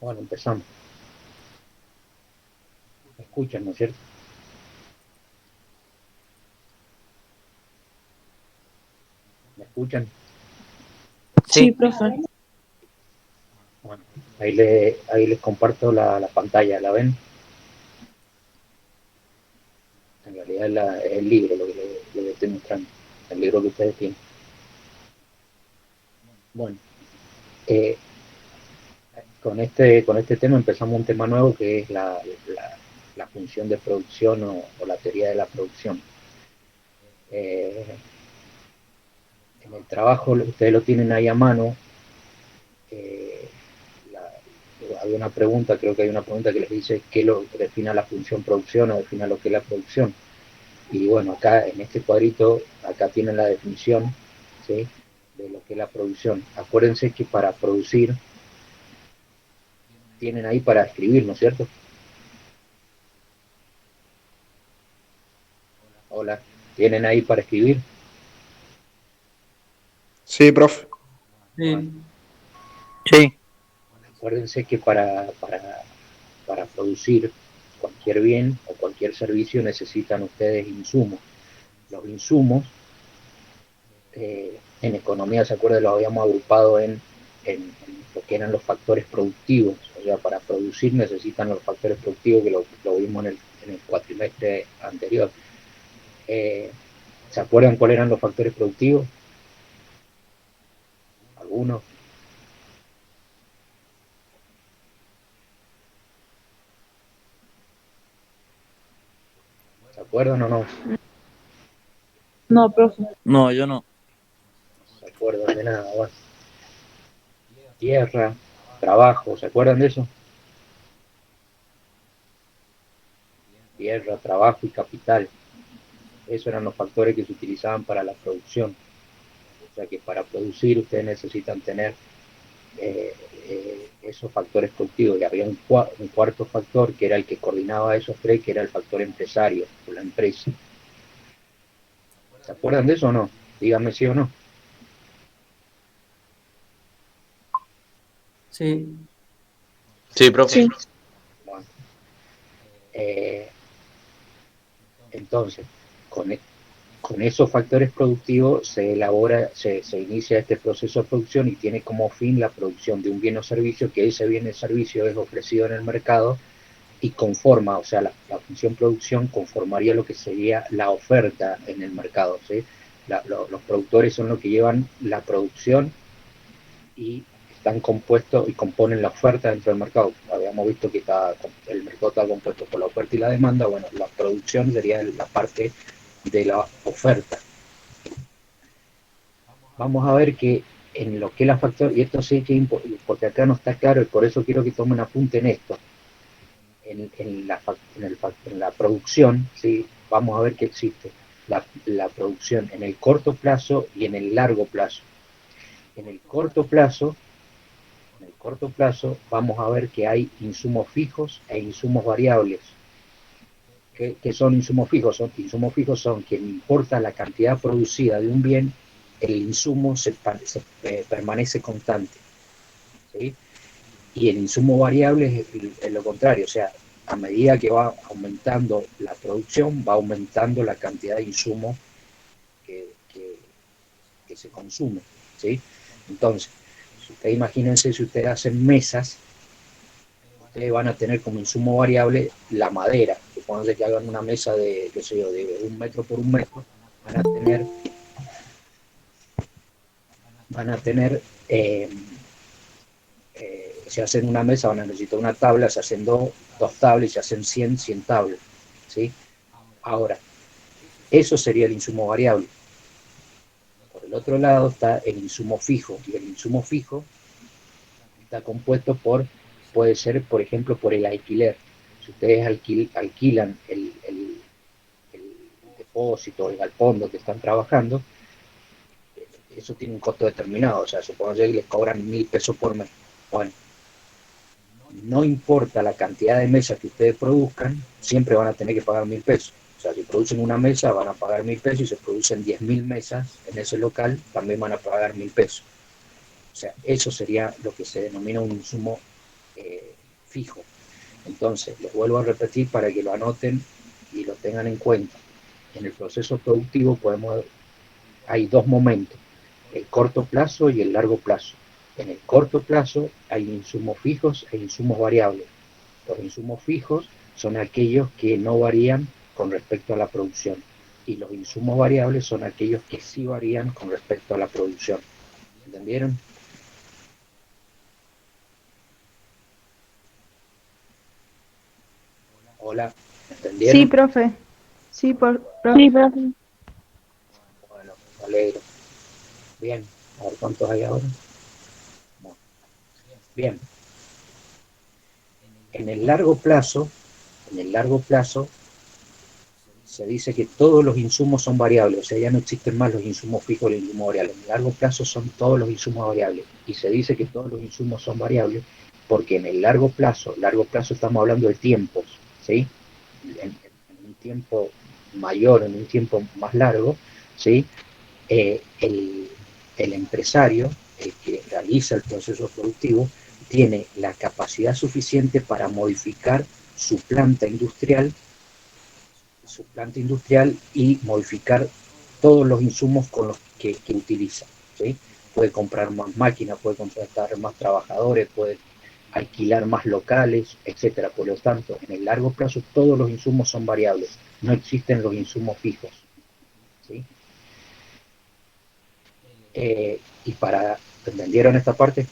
Bueno, empezamos. ¿Me escuchan, no es cierto? ¿Me escuchan? Sí, Sí, profe. Bueno, ahí les comparto la pantalla, ¿la ven? En realidad es el libro lo que estoy mostrando, el libro que ustedes tienen. Bueno, eh, con este tema empezamos un tema nuevo que es la función de producción o la teoría de la producción. Eh, en el trabajo ustedes lo tienen ahí a mano. eh, Hay una pregunta, creo que hay una pregunta que les dice qué lo defina la función producción o defina lo que es la producción. Y bueno, acá en este cuadrito, acá tienen la definición, ¿sí?, de lo que es la producción. Acuérdense que para producir tienen ahí para escribir, ¿no es cierto? Hola, tienen ahí para escribir. Sí, profe. Bueno, Sí. Sí, acuérdense que para producir cualquier bien o cualquier servicio necesitan ustedes insumos. Los insumos, en economía, ¿se acuerdan? Lo habíamos agrupado en lo que eran los factores productivos. O sea, para producir necesitan los factores productivos, que lo vimos en el cuatrimestre anterior. Eh, ¿Se acuerdan cuáles eran los factores productivos? ¿Algunos? ¿Se acuerdan o no? No, profe. no, yo no. No se acuerdan de nada. Bueno, tierra, trabajo, ¿se acuerdan de eso? Tierra, trabajo y capital. Esos eran los factores que se utilizaban para la producción. O sea que para producir ustedes necesitan tener esos factores productivos. Y había un cuarto factor que era el que coordinaba esos tres, que era el factor empresario o la empresa. ¿Se acuerdan de eso o no? Díganme sí o no. Sí. Sí, profe. Sí. Bueno, eh, entonces, con, con esos factores productivos se inicia este proceso de producción y tiene como fin la producción de un bien o servicio, que ese bien o servicio es ofrecido en el mercado y conforma, o sea, la función producción conformaría lo que sería la oferta en el mercado, ¿sí? Los productores son los que llevan la producción y están compuestos y componen la oferta dentro del mercado. Habíamos visto que el mercado está compuesto por la oferta y la demanda. Bueno, la producción sería la parte de la oferta. Vamos a ver que en lo que es la factor, y esto sí que porque acá no está claro y por eso quiero que tomen apunte en esto, en la producción, ¿sí? Vamos a ver que existe la producción en el corto plazo y en el largo plazo. En el corto plazo, en el corto plazo vamos a ver que hay insumos fijos e insumos variables. ¿Qué son insumos fijos? Insumos fijos son que no importa la cantidad producida de un bien, el insumo permanece constante, ¿sí? Y el insumo variable es lo contrario, o sea, a medida que va aumentando la producción, va aumentando la cantidad de insumo que, que, que se consume, ¿sí? Entonces, ustedes imagínense si ustedes hacen mesas, ustedes van a tener como insumo variable la madera. Supónganse que hagan una mesa de, qué sé yo, de 1 metro por 1 metro, van a tener, van a tener si hacen una mesa van a necesitar una tabla, se hacen dos tablas y se hacen 100 tablas, ¿sí? Ahora, eso sería el insumo variable. Por el otro lado está el insumo fijo, y el insumo fijo está compuesto puede ser, por ejemplo, por el alquiler. Si ustedes alquilan el depósito, el galpón donde están trabajando, eso tiene un costo determinado, o sea, supongo que les cobran 1.000 pesos por mes. Bueno, no importa la cantidad de mesas que ustedes produzcan, siempre van a tener que pagar 1.000 pesos. O sea, si producen una mesa van a pagar 1.000 pesos y si se producen 10.000 mesas en ese local también van a pagar 1.000 pesos. O sea, eso sería lo que se denomina un insumo fijo. Entonces, les vuelvo a repetir para que lo anoten y lo tengan en cuenta. En el proceso productivo hay dos momentos, el corto plazo y el largo plazo. En el corto plazo hay insumos fijos e insumos variables. Los insumos fijos son aquellos que no varían con respecto a la producción y los insumos variables son aquellos que sí varían con respecto a la producción. ¿Entendieron? Hola, ¿entendieron? Sí, profe. Sí, profe. Sí, profe. Bueno, me alegro. Bien, a ver cuántos hay ahora. Bueno. Bien. En el largo plazo, se dice que todos los insumos son variables, o sea, ya no existen más los insumos fijos y los insumos variables. En el largo plazo son todos los insumos variables. Y se dice que todos los insumos son variables porque en el largo plazo estamos hablando de tiempos, ¿sí? En un tiempo mayor, en un tiempo más largo, ¿sí? El empresario, el que realiza el proceso productivo, tiene la capacidad suficiente para modificar su planta industrial y modificar todos los insumos con los que utiliza, ¿sí? Puede comprar más máquinas, puede contratar más trabajadores, puede alquilar más locales, etcétera. Por lo tanto, en el largo plazo todos los insumos son variables, no existen los insumos fijos, ¿sí? ¿Entendieron esta parte?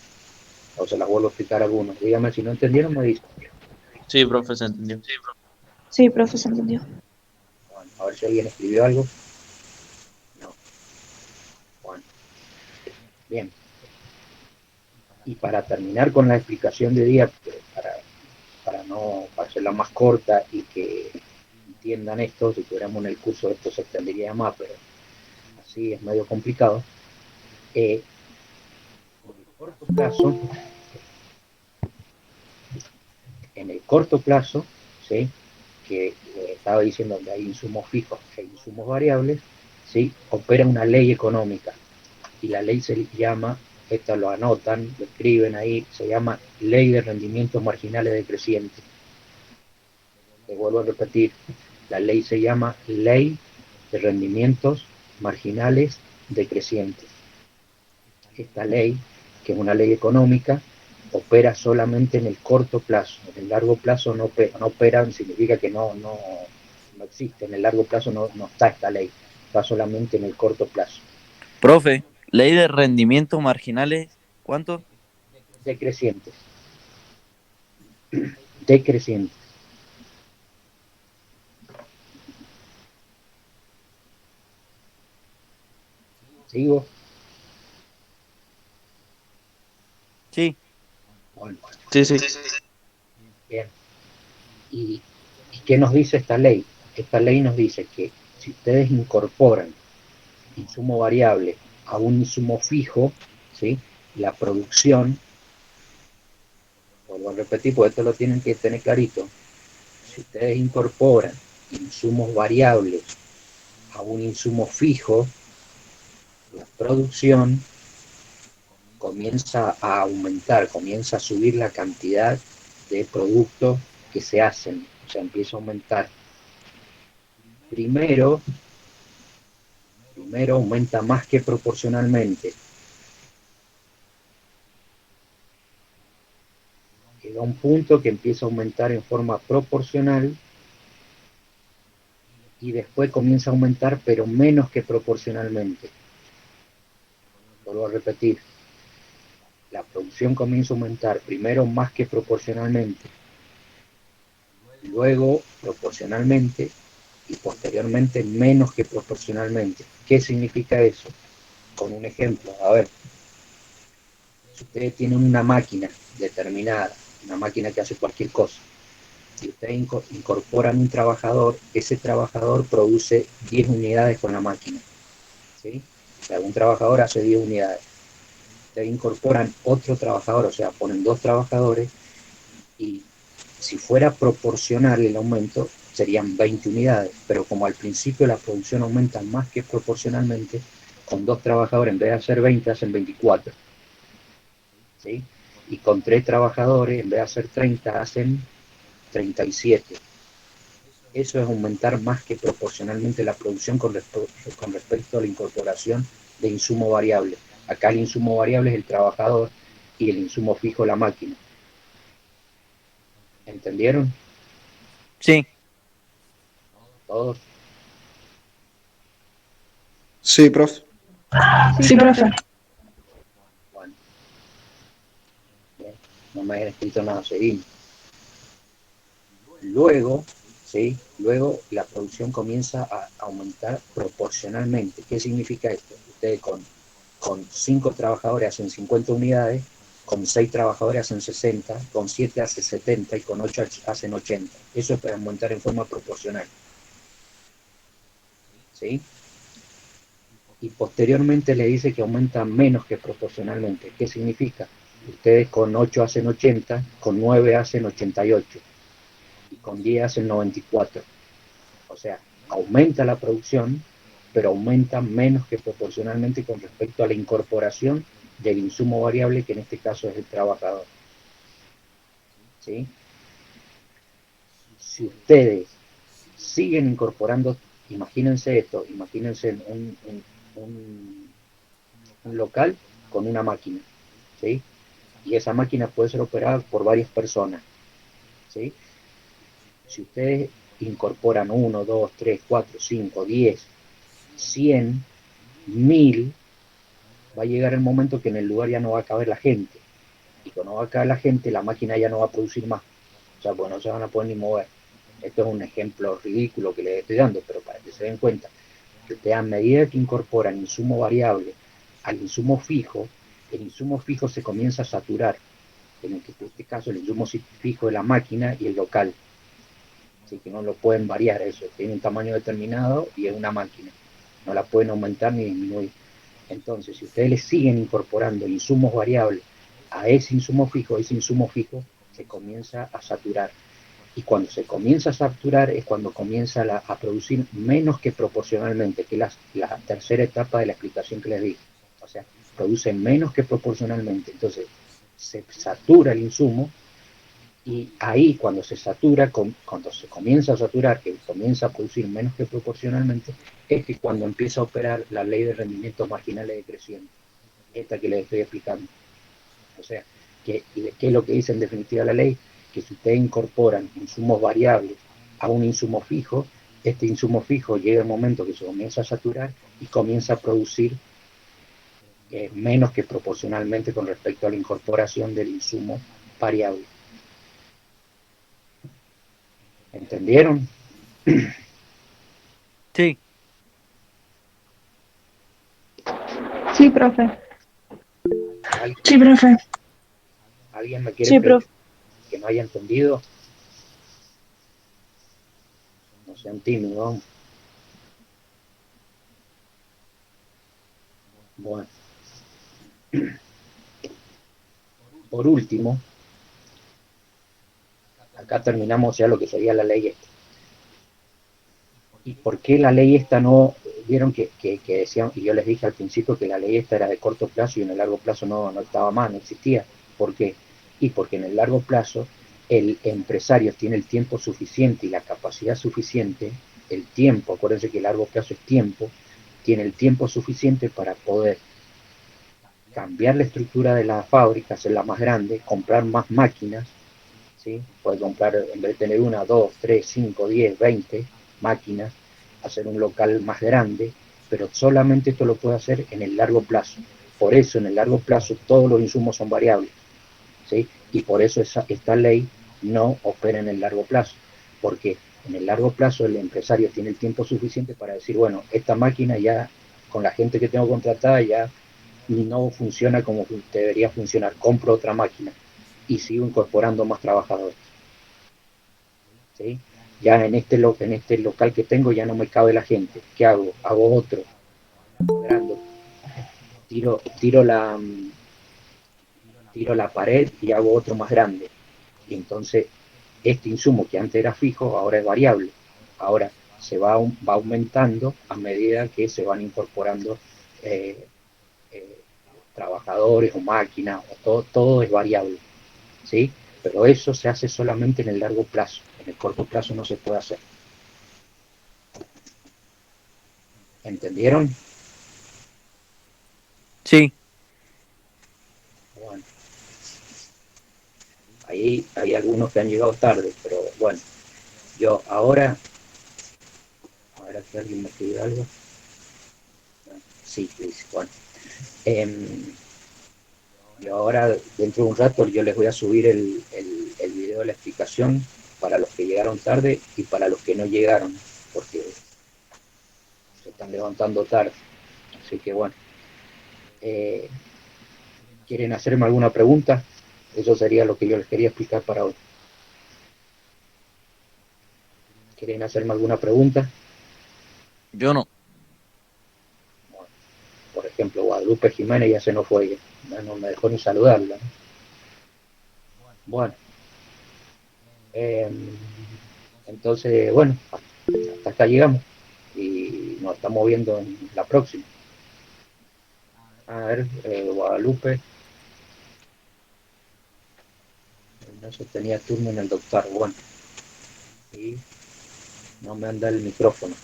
O se las vuelvo a explicar a algunos. Díganme si no entendieron, me dicen. Sí, profe, se entendió. Sí, profe, se entendió. Bueno, a ver si alguien escribió algo. No. Bueno. Bien. Y para terminar con la explicación de día, para hacerla más corta y que entiendan esto, si tuviéramos en el curso esto se extendería más, pero así es medio complicado. En el corto plazo, ¿sí? Que estaba diciendo que hay insumos fijos e insumos variables, ¿sí? Opera una ley económica y la ley se llama, esto lo anotan, lo escriben ahí, se llama Ley de Rendimientos Marginales Decrecientes. Te vuelvo a repetir, la ley se llama Ley de Rendimientos Marginales Decrecientes. Esta ley, que es una ley económica, opera solamente en el corto plazo. En el largo plazo no opera, significa que no existe. En el largo plazo no está esta ley, está solamente en el corto plazo. Profe, ley de rendimientos marginales, ¿cuánto? Decrecientes. Decrecientes. ¿Sigo? Sí. Bueno, Sí. bien. ¿Y qué nos dice esta ley? Esta ley nos dice que si ustedes incorporan insumo variable a un insumo fijo, ¿sí? La producción, vuelvo a repetir, porque esto lo tienen que tener clarito, si ustedes incorporan insumos variables a un insumo fijo, la producción comienza a aumentar, comienza a subir la cantidad de productos que se hacen, o sea, empieza a aumentar. Primero aumenta más que proporcionalmente. Llega a un punto que empieza a aumentar en forma proporcional y después comienza a aumentar, pero menos que proporcionalmente. Vuelvo a repetir, la producción comienza a aumentar primero más que proporcionalmente, luego proporcionalmente y posteriormente menos que proporcionalmente. ¿Qué significa eso? Con un ejemplo, a ver, si ustedes tienen una máquina determinada, una máquina que hace cualquier cosa, si ustedes incorporan un trabajador, ese trabajador produce 10 unidades con la máquina, ¿sí? O sea, un trabajador hace 10 unidades. Ustedes incorporan otro trabajador, o sea, ponen 2 trabajadores y si fuera proporcional el aumento serían 20 unidades, pero como al principio la producción aumenta más que proporcionalmente, con 2 trabajadores en vez de hacer 20 hacen 24, ¿sí? Y con 3 trabajadores, en vez de hacer 30, hacen 37. Eso es aumentar más que proporcionalmente la producción con respecto a la incorporación de insumo variable. Acá el insumo variable es el trabajador y el insumo fijo la máquina. ¿Entendieron? Sí. ¿Todos? Sí, profe. Sí, profe. Bueno, bien. No me hayan escrito nada, seguimos. Luego, ¿sí? Luego la producción comienza a aumentar proporcionalmente. ¿Qué significa esto? Ustedes con 5 trabajadores hacen 50 unidades, con 6 trabajadores hacen 60, con 7 hacen 70 y con 8 hacen 80. Eso es para aumentar en forma proporcional. ¿Sí? Y posteriormente le dice que aumenta menos que proporcionalmente. ¿Qué significa? Ustedes con 8 hacen 80, con 9 hacen 88 y con 10 hacen 94. O sea, aumenta la producción, pero aumenta menos que proporcionalmente con respecto a la incorporación del insumo variable, que en este caso es el trabajador. ¿Sí? Si ustedes siguen incorporando, imagínense esto, imagínense un local con una máquina, ¿sí? Y esa máquina puede ser operada por varias personas, ¿sí? Si ustedes incorporan 1, 2, 3, 4, 5, 10, 100, 1000, va a llegar el momento que en el lugar ya no va a caber la gente. Y cuando va a caber la gente, la máquina ya no va a producir más. O sea, pues no se van a poder ni mover. Esto es un ejemplo ridículo que les estoy dando, pero para que se den cuenta, que ustedes a medida que incorporan insumo variable al insumo fijo, el insumo fijo se comienza a saturar. En este caso, el insumo fijo de la máquina y el local. Así que no lo pueden variar eso. Tiene un tamaño determinado y es una máquina. No la pueden aumentar ni disminuir. Entonces, si ustedes le siguen incorporando insumos variables a ese insumo fijo se comienza a saturar. Y cuando se comienza a saturar es cuando comienza a producir menos que proporcionalmente, que es la tercera etapa de la explicación que les di. O sea, produce menos que proporcionalmente. Entonces, se satura el insumo y ahí cuando se satura, cuando se comienza a saturar, que comienza a producir menos que proporcionalmente, es que cuando empieza a operar la ley de rendimientos marginales decrecientes, esta que les estoy explicando. O sea, ¿qué es lo que dice en definitiva la ley? Que si ustedes incorporan insumos variables a un insumo fijo, este insumo fijo llega el momento que se comienza a saturar y comienza a producir menos que proporcionalmente con respecto a la incorporación del insumo variable. ¿Entendieron? Sí. Sí, profe. ¿Alguien, Sí, profe. ¿alguien me quiere Sí, preguntar profe. que no haya entendido? No sean tímidos. Bueno, por último, acá terminamos ya lo que sería la ley esta. ¿Y por qué la ley esta no? Vieron que decían, y yo les dije al principio que la ley esta era de corto plazo y en el largo plazo no estaba más, no existía. ¿Por qué? Y porque en el largo plazo el empresario tiene el tiempo suficiente y la capacidad suficiente, el tiempo, acuérdense que el largo plazo es tiempo, tiene el tiempo suficiente para poder cambiar la estructura de la fábrica, hacerla más grande, comprar más máquinas, ¿sí? Puede comprar, en vez de tener 1, 2, 3, 5, 10, 20 máquinas, hacer un local más grande, pero solamente esto lo puede hacer en el largo plazo. Por eso en el largo plazo todos los insumos son variables, ¿sí? Y por eso esta ley no opera en el largo plazo, porque en el largo plazo el empresario tiene el tiempo suficiente para decir, bueno, esta máquina ya con la gente que tengo contratada ya no funciona como debería funcionar, compro otra máquina y sigo incorporando más trabajadores. ¿Sí? Ya en este local que tengo ya no me cabe la gente. ¿Qué hago? Hago otro, grande. Tiro la pared y hago otro más grande. Y entonces este insumo que antes era fijo ahora es variable. Ahora va aumentando a medida que se van incorporando eh, trabajadores o máquinas, o todo es variable, ¿sí? Pero eso se hace solamente en el largo plazo, en el corto plazo no se puede hacer. ¿Entendieron? Sí. Bueno, ahí hay algunos que han llegado tarde, pero bueno, yo ahora, a ver aquí alguien me escribe algo. Sí, dice, bueno. Yo ahora, dentro de un rato, yo les voy a subir el video de la explicación para los que llegaron tarde y para los que no llegaron, porque se están levantando tarde. Así que bueno, ¿quieren hacerme alguna pregunta? Eso sería lo que yo les quería explicar para hoy. ¿Quieren hacerme alguna pregunta? Yo no. Bueno, por ejemplo, Guadalupe Jiménez ya se nos fue, no me dejó ni saludarla, ¿no? Bueno, entonces, bueno, hasta acá llegamos y nos estamos viendo en la próxima. A ver, Guadalupe, no se tenía turno en el doctor, bueno, y no me anda el micrófono.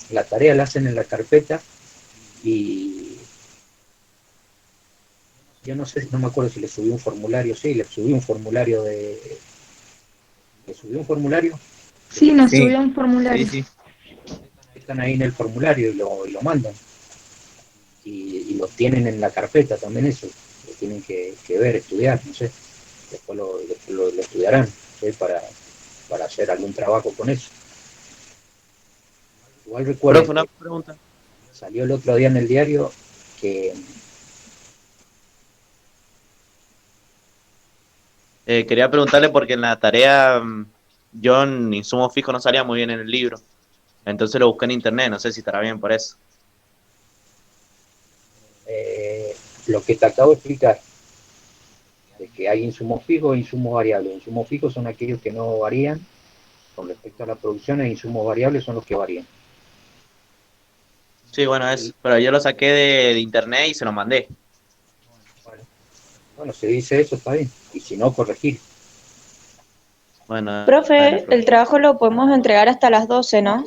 La tarea la hacen en la carpeta y yo no sé, no me acuerdo si le subí un formulario, sí, le subí un formulario ¿le subí un formulario? Sí, nos Sí, subió un formulario. sí. Están ahí en el formulario y lo mandan. Y lo tienen en la carpeta también eso, lo tienen que ver, estudiar, no sé, después lo estudiarán, ¿sí? Para hacer algún trabajo con eso. Igual recuerden Profe, una que pregunta. salió el otro día en el diario que Quería preguntarle porque en la tarea yo en insumo fijo no salía muy bien en el libro. Entonces lo busqué en internet, no sé si estará bien por eso. lo que te acabo de explicar, de que hay insumos fijos e insumos variables. Insumos fijos son aquellos que no varían con respecto a la producción, e insumos variables son los que varían. Sí, bueno, eso. Pero yo lo saqué de internet y se lo mandé. Bueno, bueno, si dice eso está bien, y si no, corregir. Bueno, bueno, Profe, profe. el trabajo lo podemos entregar hasta las 12, ¿no?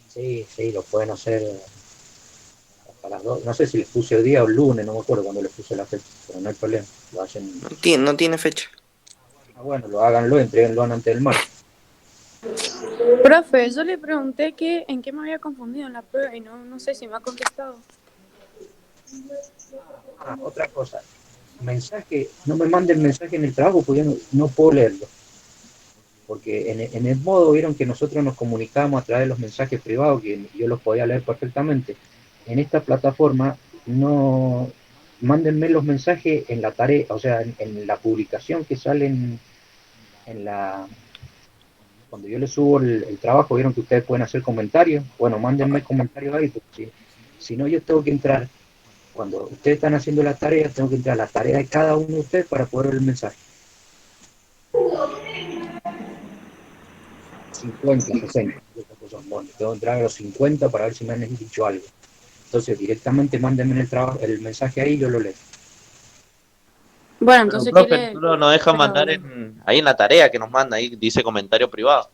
Sí, sí, lo pueden hacer hasta las 2. No sé si les puse el día o el lunes, no me acuerdo cuando les puse la fecha, pero no hay problema. Lo hacen. No tiene fecha. Ah, bueno, lo háganlo, entreguenlo antes del martes. Profe, yo le pregunté en qué me había confundido en la prueba y no sé si me ha contestado. Ah, otra cosa. Mensaje, no me manden mensaje en el trabajo porque yo no puedo leerlo. Porque en el modo vieron que nosotros nos comunicábamos a través de los mensajes privados, que yo los podía leer perfectamente. En esta plataforma no mándenme los mensajes en la tarea, o sea, en la publicación que sale en la cuando yo les subo el trabajo, vieron que ustedes pueden hacer comentarios. Bueno, mándenme comentarios ahí, porque si no yo tengo que entrar, cuando ustedes están haciendo la tarea, tengo que entrar a la tarea de cada uno de ustedes para poder ver el mensaje. 50, 60, bueno, tengo que entrar a los 50 para ver si me han dicho algo. Entonces directamente mándenme el mensaje ahí y yo lo leo. Bueno, Pero, entonces profe, quiere... nosotros nos deja Pero, mandar ahí en la tarea que nos manda, ahí dice comentario privado.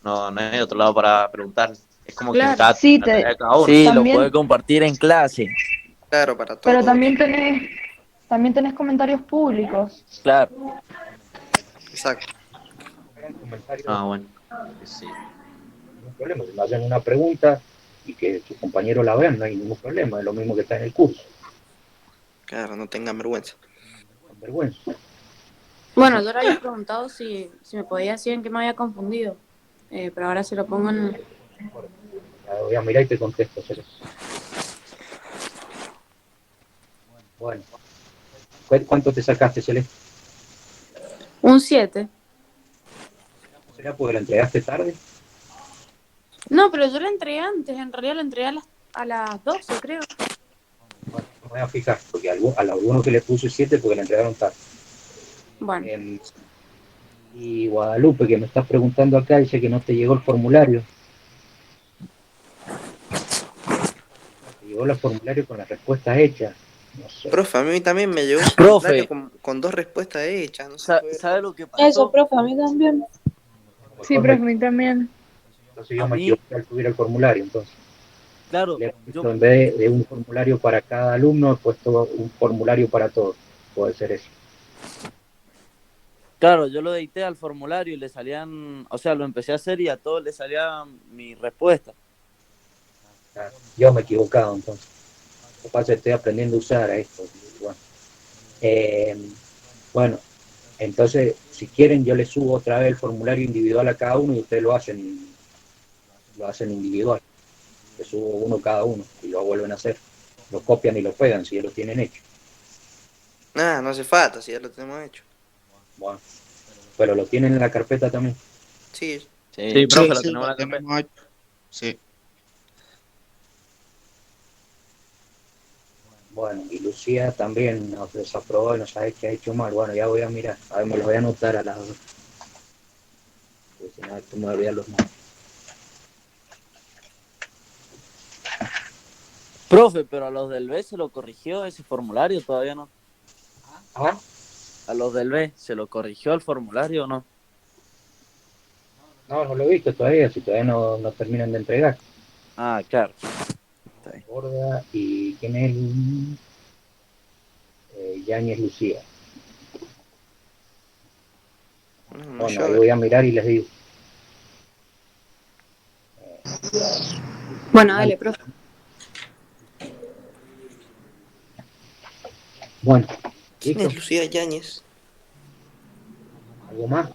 No, no hay otro lado para preguntar. Es como que claro, está Sí, la tarea de cada uno. Sí, lo puede también, compartir en clase. Claro, para pero todos. también tenés comentarios públicos. Claro. Exacto. Hagan comentarios, Ah, bueno. Sí. no hay problema, si me hacen una pregunta y que sus compañeros la vean, no hay ningún problema, es lo mismo que está en el curso, Claro, no tengan vergüenza. con vergüenza. bueno, yo le había preguntado si me podía decir en qué me había confundido, pero ahora se lo pongo en... Voy a mirar y te contesto, Celeste. Bueno, ¿cuánto te sacaste, Celeste? Un 7. ¿Será porque la entregaste tarde? No, pero yo lo entregué antes, en realidad lo entregué a las 12, creo. Bueno, voy a fijar, porque a alguno que le puse 7 porque le entregaron tarde. Bueno, Y Guadalupe, que me estás preguntando acá, dice que no te llegó el formulario. Te llegó el formulario con las respuestas hechas. No sé. Profe, a mí también me llegó un Profe. formulario con 2 respuestas hechas. No sé qué ver. ¿Sabe lo que Eso, pasó? profe, a mí también. Sí, profe, a mí también. Entonces yo A me mí- equivoqué al subir el formulario. Entonces, Claro, le he puesto, yo, en vez de un formulario para cada alumno, he puesto un formulario para todos. Puede ser eso. claro, yo lo edité al formulario y le salían, o sea, lo empecé a hacer y a todos les salía mi respuesta. Yo me he equivocado, entonces. Lo que pasa es que estoy aprendiendo a usar a esto. Bueno, bueno, entonces, si quieren, yo les subo otra vez el formulario individual a cada uno y ustedes lo hacen individual. Les subo uno cada uno y lo vuelven a hacer. Lo copian y lo pegan si ya lo tienen hecho. Nada, no hace falta, si ya lo tenemos hecho. Bueno, pero lo tienen en la carpeta también. Sí, Sí, profe, lo Sí, tenemos en la carpeta. tenemos hecho. Sí. Bueno, y Lucía también nos desaprobó y nos ha hecho mal. Bueno, ya voy a mirar. A ver, me lo voy a anotar a las dos. Porque si no, esto me voy a olvidar los nombres. Profe, pero a los del B se lo corrigió ese formulario, todavía no. ¿Ah? A los del B, ¿se lo corrigió el formulario o no? No, no lo he visto todavía, si todavía no terminan de entregar. Ah, claro. Borda y ¿quién es el? Yáñez Lucía. no Bueno, yo. ahí voy a mirar y les digo. bueno, dale, profe. Bueno, ¿Quién ¿listo? es Lucía Yáñez? ¿Algo más?